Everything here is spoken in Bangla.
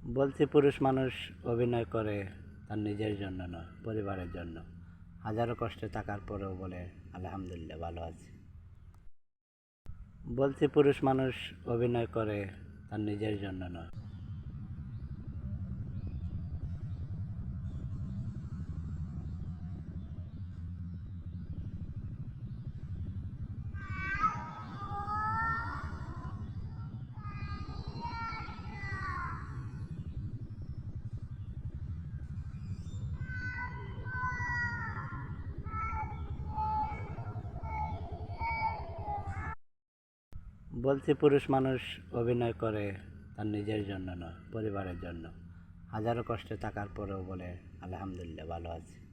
বলছি পুরুষ মানুষ অভিনয় করে তার নিজের জন্য নয়, পরিবারের জন্য। হাজারো কষ্টে থাকার পরেও বলে আলহামদুলিল্লাহ ভালো আছি। বলছি পুরুষ মানুষ অভিনয় করে তার নিজের জন্য নয়। বলছি পুরুষ মানুষ অভিনয় করে তার নিজের জন্য নয়, পরিবারের জন্য। হাজারো কষ্টে থাকার পরেও বলে আলহামদুলিল্লাহ ভালো আছি।